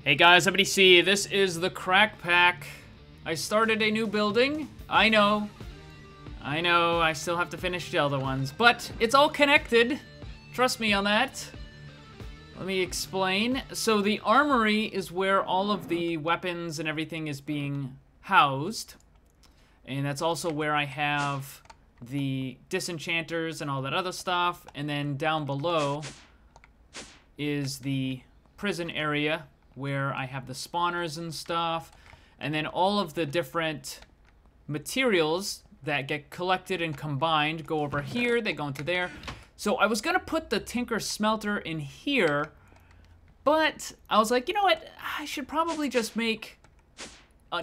Hey guys, MDC, this is the Crack Pack. I started a new building. I know, I still have to finish the other ones, but it's all connected. Trust me on that. Let me explain. So the armory is where all of the weapons and everything is being housed. And that's also where I have the disenchanters and all that other stuff. And then down below is the prison area where I have the spawners and stuff. And then all of the different materials that get collected and combined go over here. They go into there. So I was gonna put the Tinker Smelter in here, but I was like, you know what? I should probably just make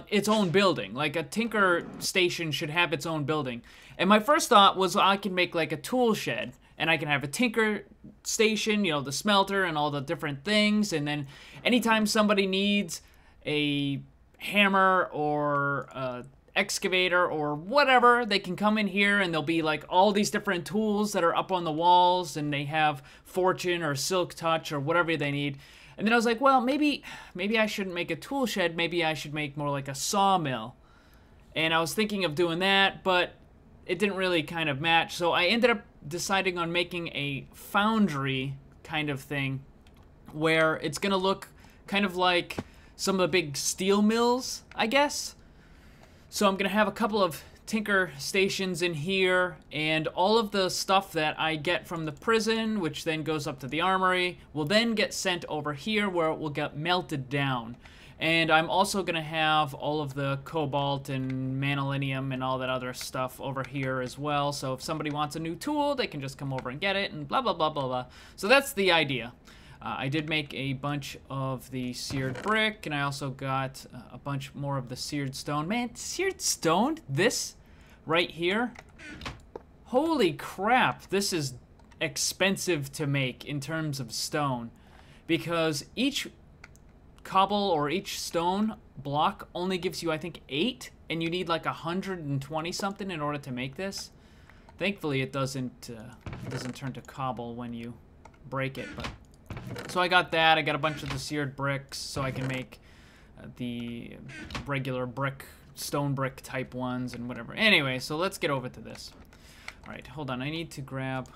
its own building. Like a Tinker station should have its own building. And my first thought was I can make like a tool shed, and I can have a Tinker station, you know, the smelter and all the different things. And then anytime somebody needs a hammer or a excavator or whatever, they can come in here and there'll be like all these different tools that are up on the walls, and they have fortune or silk touch or whatever they need. And then I was like, well, maybe I shouldn't make a tool shed. Maybe I should make more like a sawmill. And I was thinking of doing that, but it didn't really kind of match. So I ended up deciding on making a foundry kind of thing where it's gonna look kind of like some of the big steel mills, I guess. So I'm gonna have a couple of Tinker stations in here, and all of the stuff that I get from the prison, which then goes up to the armory, will then get sent over here where it will get melted down. And I'm also gonna have all of the cobalt and manilinium and all that other stuff over here as well. So if somebody wants a new tool, they can just come over and get it, and blah, blah, blah, blah, blah. So that's the idea. I did make a bunch of the seared brick, and I also got a bunch more of the seared stone. Man, seared stone? This right here? Holy crap, this is expensive to make in terms of stone. Because each cobble or each stone block only gives you, I think, 8, and you need like 120 something in order to make this. Thankfully, it doesn't turn to cobble when you break it, but... So I got that. I got a bunch of the seared bricks, so I can make the regular brick, stone brick type ones and whatever. Anyway, so let's get over to this. All right, hold on. I need to grab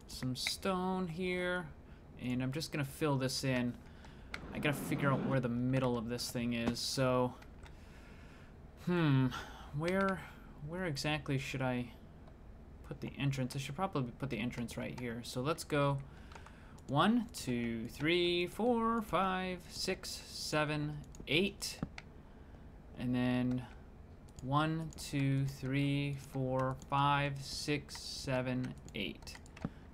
some stone here, and I'm just gonna fill this in. I gotta figure out where the middle of this thing is. So, where exactly should I put the entrance? I should probably put the entrance right here. So let's go. 1, 2, 3, 4, 5, 6, 7, 8. And then 1, 2, 3, 4, 5, 6, 7, 8.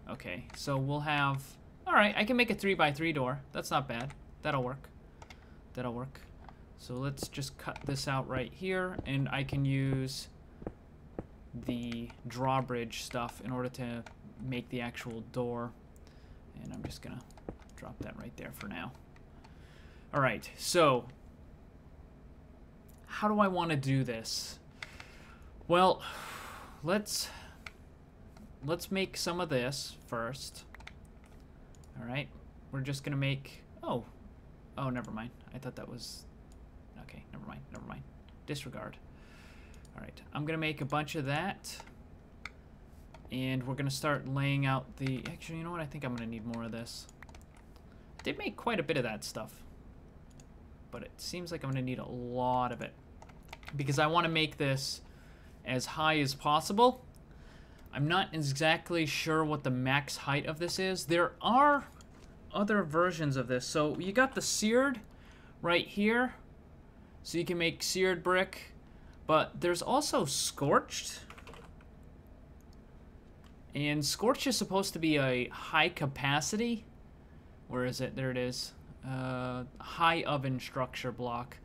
Okay, so we'll have... Alright, I can make a 3x3 door. That's not bad. That'll work. That'll work. So let's just cut this out right here, and I can use the drawbridge stuff in order to make the actual door. And I'm just gonna drop that right there for now. All right, so how do I want to do this? Well, let's make some of this first. All right, we're just gonna make, oh, never mind. I thought that was, okay, never mind. Disregard. All right, I'm gonna make a bunch of that. And we're going to start laying out the... Actually, you know what? I think I'm going to need more of this. I did make quite a bit of that stuff. But it seems like I'm going to need a lot of it. Because I want to make this as high as possible. I'm not exactly sure what the max height of this is. There are other versions of this. So you got the seared right here. So you can make seared brick. But there's also scorched. And Scorch is supposed to be a high capacity. Where is it? There it is. High oven structure block.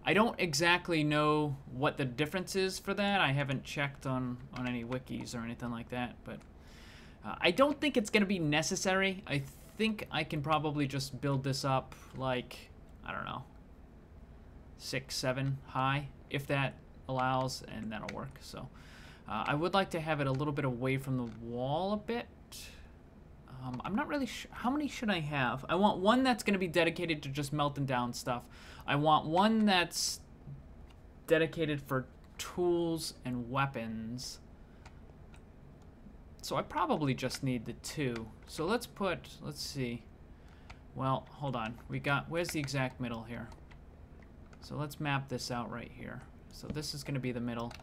I don't exactly know what the difference is for that. I haven't checked on any wikis or anything like that. But I don't think it's going to be necessary. I think I can probably just build this up like, I don't know, 6, 7 high. If that allows, and that'll work. So... I would like to have it a little bit away from the wall a bit. I'm not really sure. How many should I have? I want one that's going to be dedicated to just melting down stuff. I want one that's dedicated for tools and weapons. So I probably just need the 2. So let's see. Well, hold on. Where's the exact middle here? So let's map this out right here. So this is going to be the middle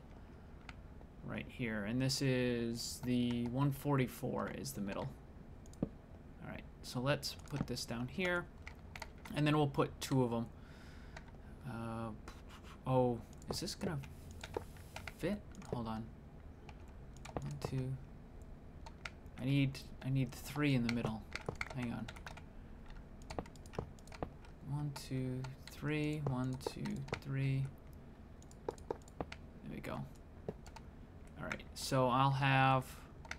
right here. And this is the 144 is the middle. All right. So let's put this down here. And then we'll put 2 of them. Oh, is this going to fit? Hold on. 1, 2. I need 3 in the middle. Hang on. 1, 2, 3. 1, 2, 3. There we go. All right. So I'll have.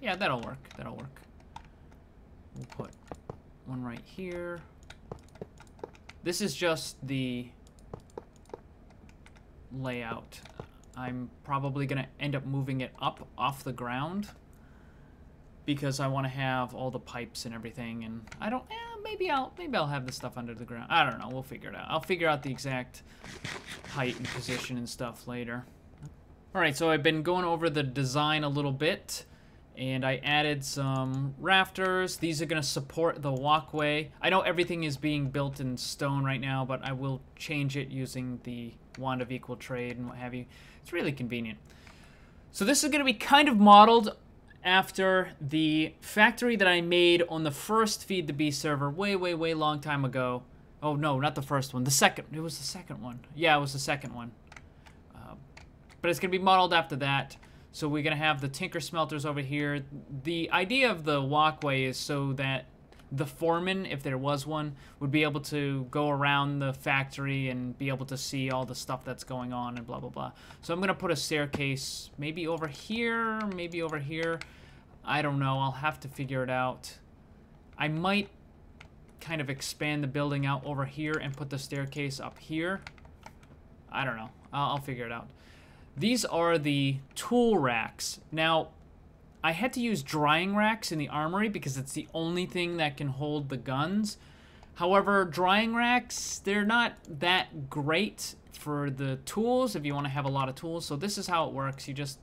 Yeah, that'll work. That'll work. We'll put one right here. This is just the layout. I'm probably gonna end up moving it up off the ground because I want to have all the pipes and everything, and I don't. Maybe I'll have the stuff under the ground. I don't know. We'll figure it out. I'll figure out the exact height and position and stuff later. All right. So I've been going over the design a little bit, and I added some rafters. These are gonna support the walkway. I know everything is being built in stone right now, but I will change it using the wand of equal trade and what have you. It's really convenient. So this is going to be kind of modeled after the factory that I made on the first Feed the Beast server way long time ago. Oh no, not the first one. The second. It was the second one. Yeah, it was the second one. But it's going to be modeled after that. So we're going to have the Tinker Smelters over here. The idea of the walkway is so that the foreman, if there was one, would be able to go around the factory and be able to see all the stuff that's going on and blah, blah, blah. So I'm going to put a staircase maybe over here, maybe over here. I don't know. I'll have to figure it out. I might kind of expand the building out over here and put the staircase up here. I don't know. I'll figure it out. These are the tool racks. Now, I had to use drying racks in the armory because it's the only thing that can hold the guns. However, drying racks, they're not that great for the tools if you want to have a lot of tools. So this is how it works. You just,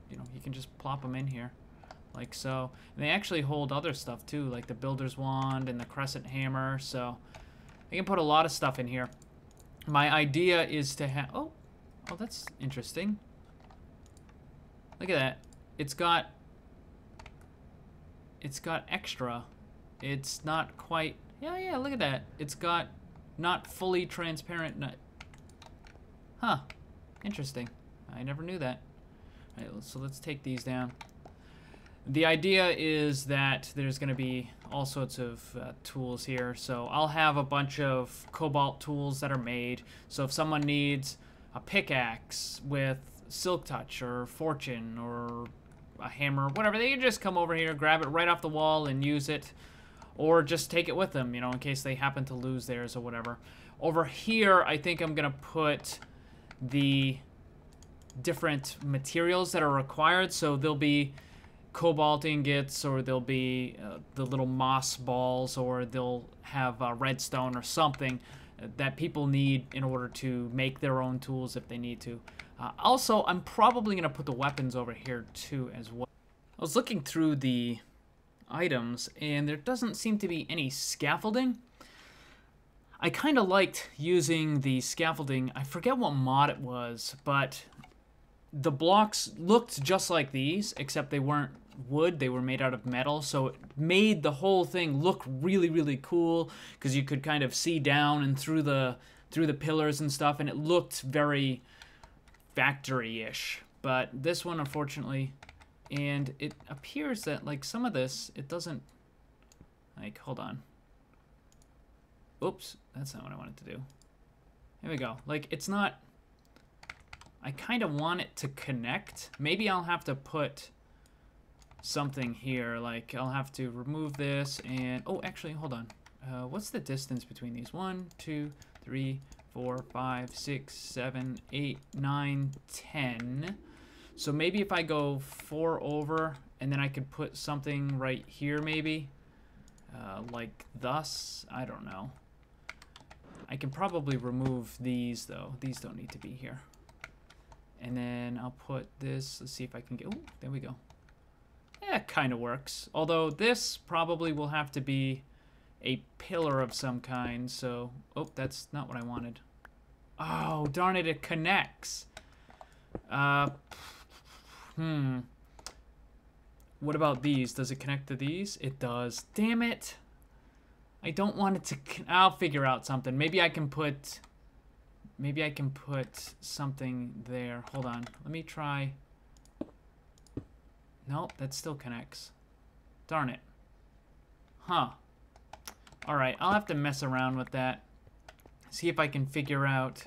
you can just plop them in here like so. And they actually hold other stuff too, like the builder's wand and the crescent hammer. So I can put a lot of stuff in here. My idea is to have, oh, that's interesting. Look at that. It's got extra. It's not quite. Yeah, look at that. It's got not fully transparent nut. Huh. Interesting. I never knew that. All right, so let's take these down. The idea is that there's going to be all sorts of tools here. So I'll have a bunch of cobalt tools that are made. So if someone needs a pickaxe with silk touch or fortune or a hammer, whatever, they can just come over here, grab it right off the wall and use it, or just take it with them, in case they happen to lose theirs or whatever. Over here, I think I'm gonna put the different materials that are required. So there'll be cobalt ingots, or there'll be the little moss balls, or they'll have redstone or something that people need in order to make their own tools if they need to. Also, I'm probably going to put the weapons over here too as well. I was looking through the items and there doesn't seem to be any scaffolding. I kind of liked using the scaffolding. I forget what mod it was, but the blocks looked just like these, except they weren't wood, they were made out of metal, so it made the whole thing look really cool because you could kind of see down and through the pillars and stuff, and it looked very factory-ish. But this one, unfortunately, and it appears that like some of this, it doesn't, like, hold on, oops, that's not what I wanted to do. Here we go. Like, it's not, I kind of want it to connect. Maybe I'll have to put something here, like I'll have to remove this and, oh, actually, hold on. What's the distance between these? 1, 2, 3, 4, 5, 6, 7, 8, 9, 10. So maybe if I go 4 over, and then I could put something right here, maybe. like thus. I don't know. I can probably remove these, though. These don't need to be here. And then I'll put this. Let's see if I can get... Ooh, there we go. Yeah, it kind of works. Although this probably will have to be a pillar of some kind, so... Oh, that's not what I wanted. Oh, darn it, it connects. What about these? Does it connect to these? It does. Damn it. I don't want it to... I'll figure out something. Maybe I can put something there. Hold on. Let me try... Nope, that still connects. Darn it. Huh. Alright, I'll have to mess around with that. See if I can figure out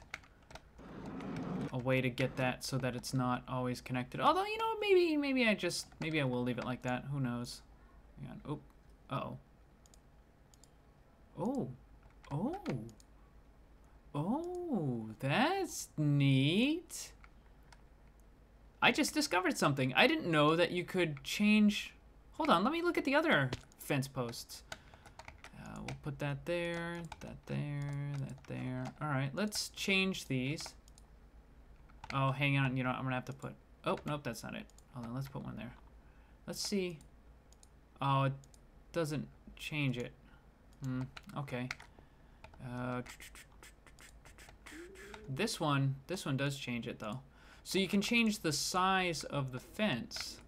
a way to get that so that it's not always connected. Although, you know, maybe I will leave it like that. Who knows? Hang on. Oh. Uh-oh. Oh. Oh. Oh, that's neat. I just discovered something. I didn't know that you could change... Hold on, let me look at the other fence posts. We'll put that there, that there, that there. All right, let's change these. Oh, hang on. You know what? I'm going to have to put... Oh, nope, that's not it. Hold on, let's put one there. Let's see. Oh, it doesn't change it. Okay. This one does change it, though. So you can change the size of the fence.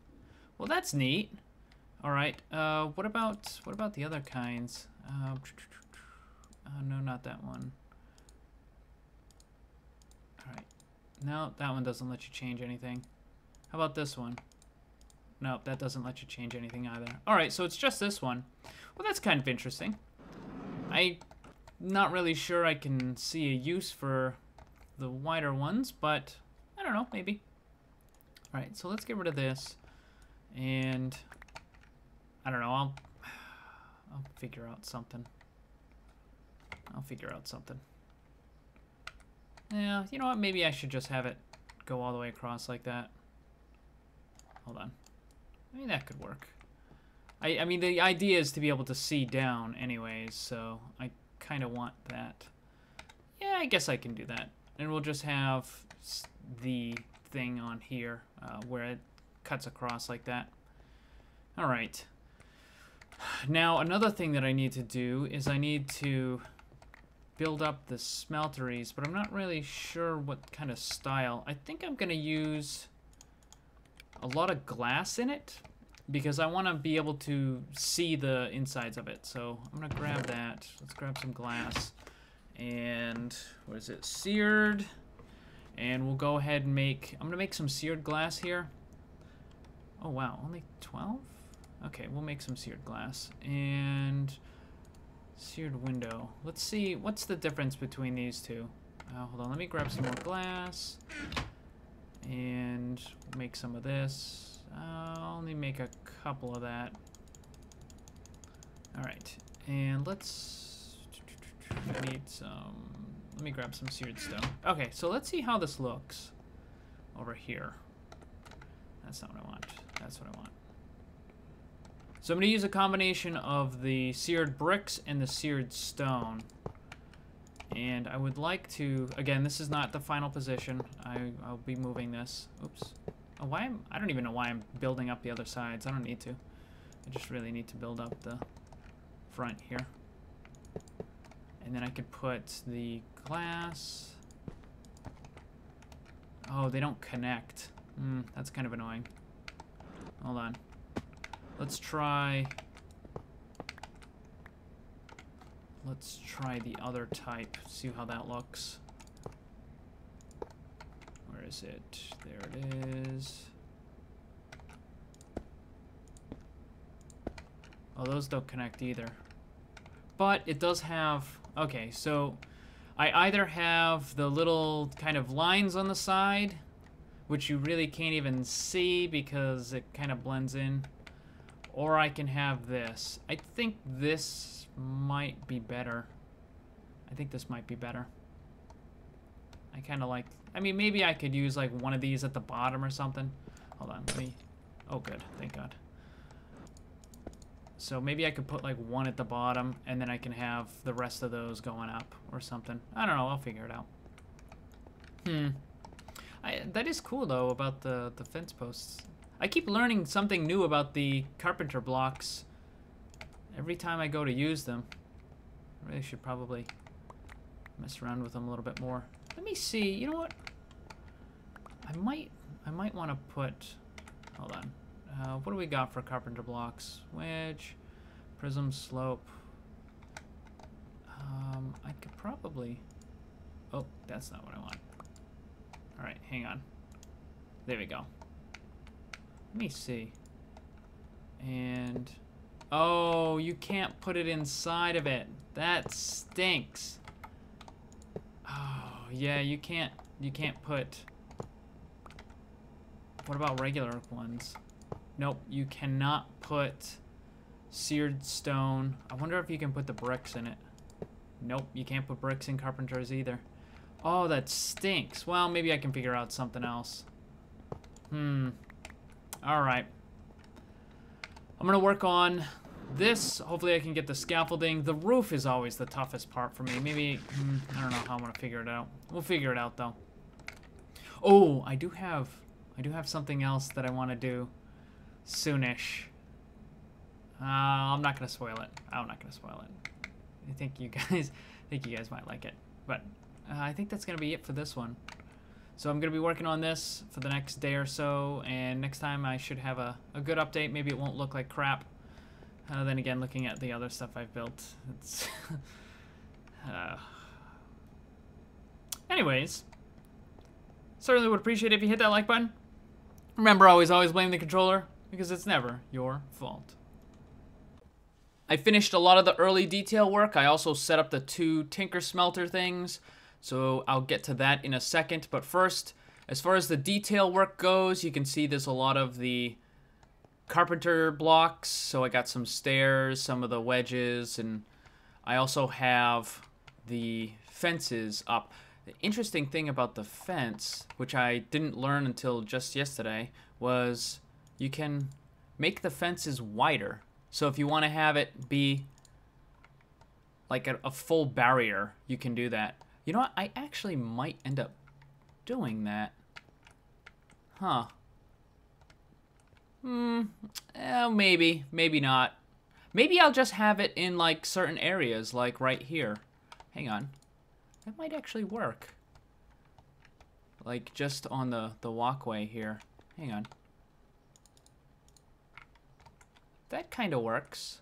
Well, that's neat. All right. What about the other kinds? No, not that one. All right. No, that one doesn't let you change anything. How about this one? Nope, that doesn't let you change anything either. All right, so it's just this one. Well, that's kind of interesting. I'm not really sure I can see a use for the wider ones, but I don't know, maybe. All right, so let's get rid of this, and I don't know. I'll figure out something. Yeah, you know what? Maybe I should just have it go all the way across like that. Hold on. I mean, that could work. I mean, the idea is to be able to see down anyways, so I kind of want that. Yeah, I guess I can do that. And we'll just have the thing on here where it cuts across like that. All right. Now, another thing that I need to do is I need to build up the smelteries, but I'm not really sure what kind of style. I think I'm going to use a lot of glass in it because I want to be able to see the insides of it. So I'm going to grab that. Let's grab some glass. And what is it? Seared. And we'll go ahead and I'm going to make some seared glass here. Oh, wow. Only 12? Okay, we'll make some seared glass. And seared window. Let's see. What's the difference between these two? Hold on. Let me grab some more glass. And make some of this. I'll only make a couple of that. All right. And let's need some... Let me grab some seared stone. Okay, so let's see how this looks over here. That's not what I want. That's what I want. So I'm going to use a combination of the seared bricks and the seared stone. And I would like to... Again, this is not the final position. I'll be moving this. Oops. Oh, I don't even know why I'm building up the other sides. I don't need to. I just really need to build up the front here. And then I could put the glass... Oh, they don't connect. That's kind of annoying. Hold on. Let's try the other type. See how that looks. Where is it? There it is. Oh, those don't connect either. But it does have... Okay, so I either have the little kind of lines on the side, which you really can't even see because it kind of blends in, or I can have this. I think this might be better. I think this might be better. I kind of like... I mean, maybe I could use like one of these at the bottom or something. Hold on, let me... Oh, good. Thank God. So maybe I could put like one at the bottom, and then I can have the rest of those going up or something. I don't know. I'll figure it out. That is cool, though, about the fence posts. I keep learning something new about the carpenter blocks every time I go to use them. I really should probably mess around with them a little bit more. Let me see. You know what? I might want to put... Hold on. What do we got for carpenter blocks? Wedge, prism, slope. I could probably... Oh, that's not what I want. Alright, hang on. There we go. Let me see. And... Oh, you can't put it inside of it. That stinks. Oh, yeah, you can't put... What about regular ones? Nope, you cannot put seared stone. I wonder if you can put the bricks in it. Nope, you can't put bricks in carpenters either. Oh, that stinks. Well, maybe I can figure out something else. Alright. I'm gonna work on this. Hopefully I can get the scaffolding. The roof is always the toughest part for me. Maybe, I don't know how I'm gonna figure it out. We'll figure it out, though. Oh, I do have something else that I want to do soonish. I'm not gonna spoil it. I'm not gonna spoil it. I think you guys might like it. But I think that's gonna be it for this one. So I'm gonna be working on this for the next day or so, and next time I should have a good update. Maybe it won't look like crap. Then again, looking at the other stuff I've built, it's anyways, certainly would appreciate it if you hit that like button. Remember, always blame the controller, because it's never your fault. I finished a lot of the early detail work. I also set up the 2 tinker smelter things, so I'll get to that in a second. But first, as far as the detail work goes, you can see there's a lot of the carpenter blocks. So I got some stairs, some of the wedges, and I also have the fences up. The interesting thing about the fence, which I didn't learn until just yesterday, was you can make the fences wider. So if you want to have it be like a full barrier, you can do that. You know what? I actually might end up doing that. Huh. Maybe. Maybe not. Maybe I'll just have it in like certain areas, like right here. Hang on. That might actually work. Like just on the walkway here. Hang on. That kind of works.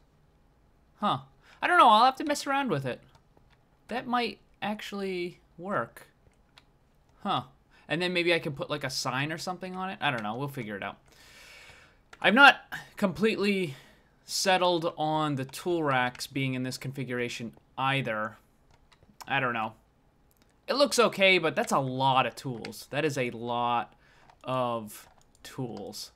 Huh. I don't know. I'll have to mess around with it. That might actually work. Huh. And then maybe I can put like a sign or something on it. I don't know. We'll figure it out. I'm not completely settled on the tool racks being in this configuration either. I don't know. It looks okay, but that's a lot of tools. That is a lot of tools.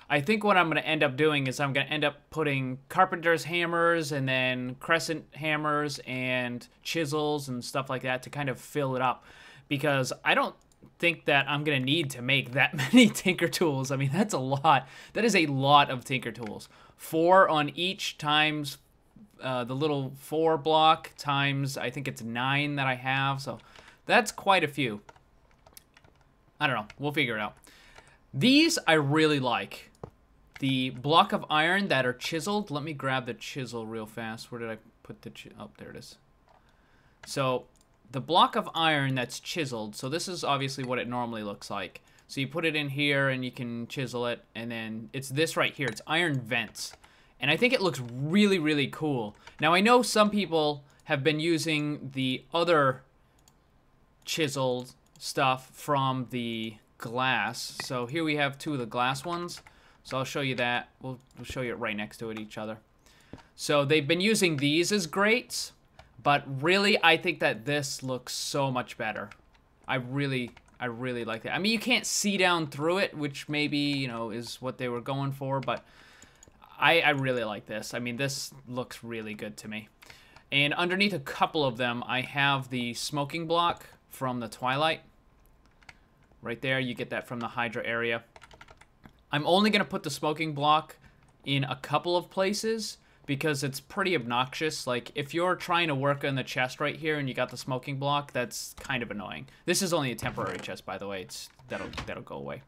I think what I'm going to end up doing is I'm going to end up putting carpenter's hammers and then crescent hammers and chisels and stuff like that to kind of fill it up. Because I don't think that I'm going to need to make that many tinker tools. I mean, that's a lot. That is a lot of tinker tools. 4 on each times the little 4 block times, I think it's 9 that I have. So that's quite a few. I don't know. We'll figure it out. These I really like. The block of iron that are chiseled. Let me grab the chisel real fast. Where did I put the chisel? Oh, there it is. So the block of iron that's chiseled. So this is obviously what it normally looks like. So you put it in here and you can chisel it. And then it's this right here. It's iron vents. And I think it looks really, really cool. Now I know some people have been using the other chiseled stuff from the glass. So here we have 2 of the glass ones. So I'll show you that. We'll show you it right next to it, each other. So they've been using these as grates, but really I think that this looks so much better. I really like that. I mean, you can't see down through it, which maybe, you know, is what they were going for, but I really like this. I mean, this looks really good to me. And underneath a couple of them, I have the smoking block from the Twilight. Right there, you get that from the Hydra area. I'm only going to put the smoking block in a couple of places because it's pretty obnoxious. Like, if you're trying to work on the chest right here and you got the smoking block, that's kind of annoying. This is only a temporary chest, by the way. That'll go away.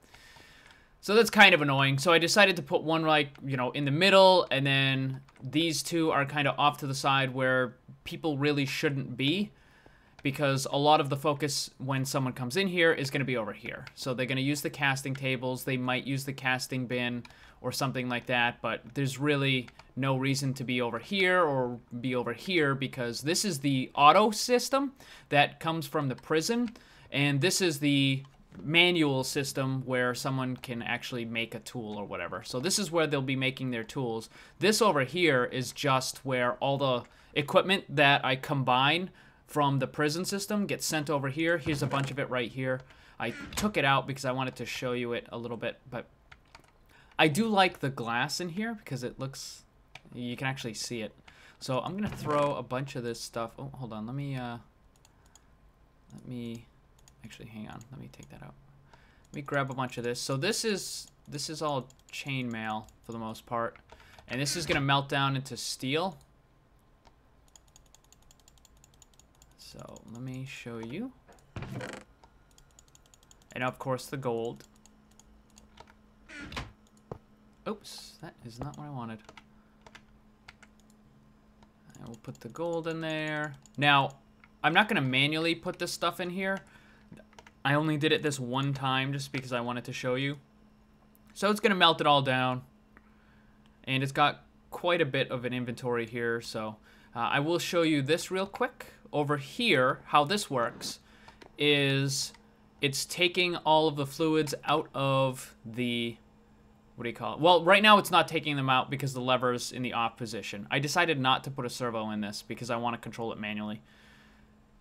So that's kind of annoying. So I decided to put one, like, you know, in the middle, and then these two are kind of off to the side where people really shouldn't be, because a lot of the focus when someone comes in here is going to be over here. So they're going to use the casting tables, they might use the casting bin or something like that, but there's really no reason to be over here or be over here, because this is the auto system that comes from the prison, and this is the manual system where someone can actually make a tool or whatever. So this is where they'll be making their tools. This over here is just where all the equipment that I combine from the prison system gets sent over here. Here's a bunch of it right here. I took it out because I wanted to show you it a little bit, but I do like the glass in here because it looks, you can actually see it. So I'm gonna throw a bunch of this stuff. Oh, hold on, let me actually, hang on. Let me take that out. Let me grab a bunch of this. So this is all chainmail for the most part, and this is gonna melt down into steel. So let me show you. And of course the gold. Oops, that is not what I wanted. And we'll put the gold in there. Now, I'm not gonna manually put this stuff in here. I only did it this one time just because I wanted to show you. So it's gonna melt it all down. And it's got quite a bit of an inventory here, so I will show you this real quick. Over here, how this works is it's taking all of the fluids out of the, what do you call it? Well, right now it's not taking them out because the lever's in the off position. I decided not to put a servo in this because I want to control it manually.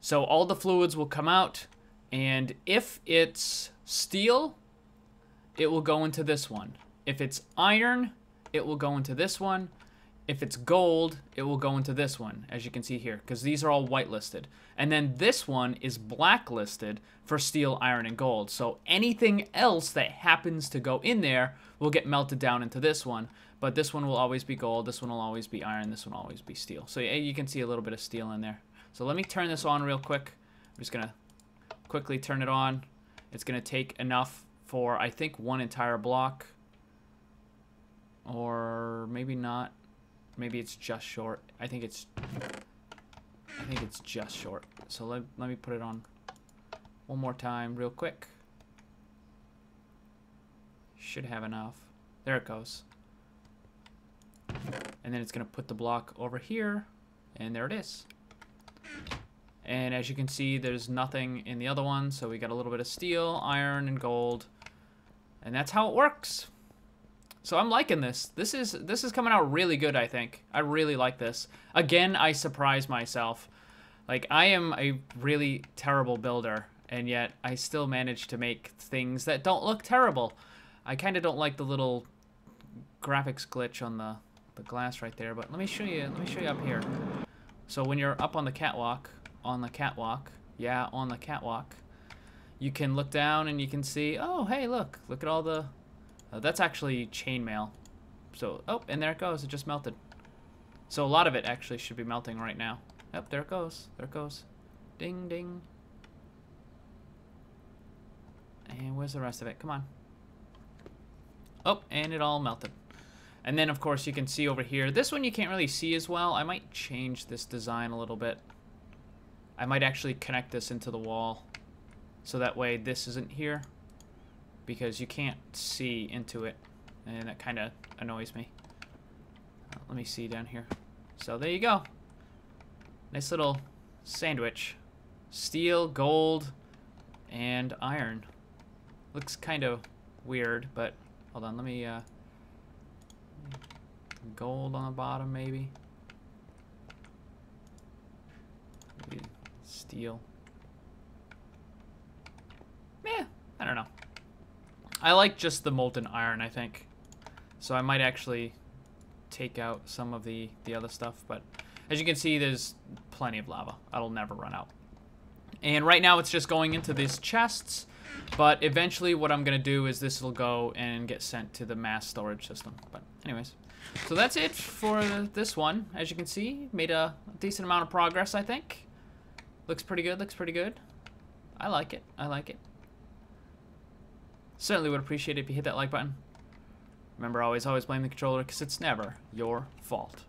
So all the fluids will come out, and if it's steel, it will go into this one. If it's iron, it will go into this one. If it's gold, it will go into this one, as you can see here, because these are all whitelisted. And then this one is blacklisted for steel, iron, and gold. So anything else that happens to go in there will get melted down into this one. But this one will always be gold, this one will always be iron, this one will always be steel. So you can see a little bit of steel in there. So let me turn this on real quick. I'm just gonna quickly turn it on. It's gonna take enough for, I think, one entire block. Or maybe not. Maybe it's just short. I think it's just short. So let me put it on one more time real quick. Should have enough. There it goes. And then it's gonna put the block over here, and there it is. And as you can see, there's nothing in the other one, so we got a little bit of steel, iron, and gold. And that's how it works. So I'm liking this. This is coming out really good, I think. I really like this. Again, I surprise myself. Like, I am a really terrible builder, and yet I still manage to make things that don't look terrible. I kind of don't like the little graphics glitch on the glass right there, but let me show you up here. So when you're up on the catwalk, yeah, on the catwalk, you can look down and you can see, oh, hey, look at all the, that's actually chainmail. So, oh, and there it goes, it just melted. So a lot of it actually should be melting right now. Yep, there it goes, Ding, ding. And where's the rest of it? Come on. Oh, and it all melted. And then, of course, you can see over here. This one you can't really see as well. I might change this design a little bit. I might actually connect this into the wall. So that way this isn't here. Because you can't see into it. And that kind of annoys me. Let me see down here. So there you go. Nice little sandwich. Steel, gold, and iron. Looks kind of weird, but hold on, let me gold on the bottom maybe. Maybe steel. Yeah, I don't know. I like just the molten iron, I think. So I might actually take out some of the other stuff, but as you can see, there's plenty of lava. It'll never run out. And right now it's just going into these chests, but eventually what I'm gonna do is this will go and get sent to the mass storage system. But anyways, So that's it for this one. As you can see, made a decent amount of progress, I think. Looks pretty good, looks pretty good. I like it, I like it. Certainly would appreciate it if you hit that like button. Remember, always blame the controller, because it's never your fault.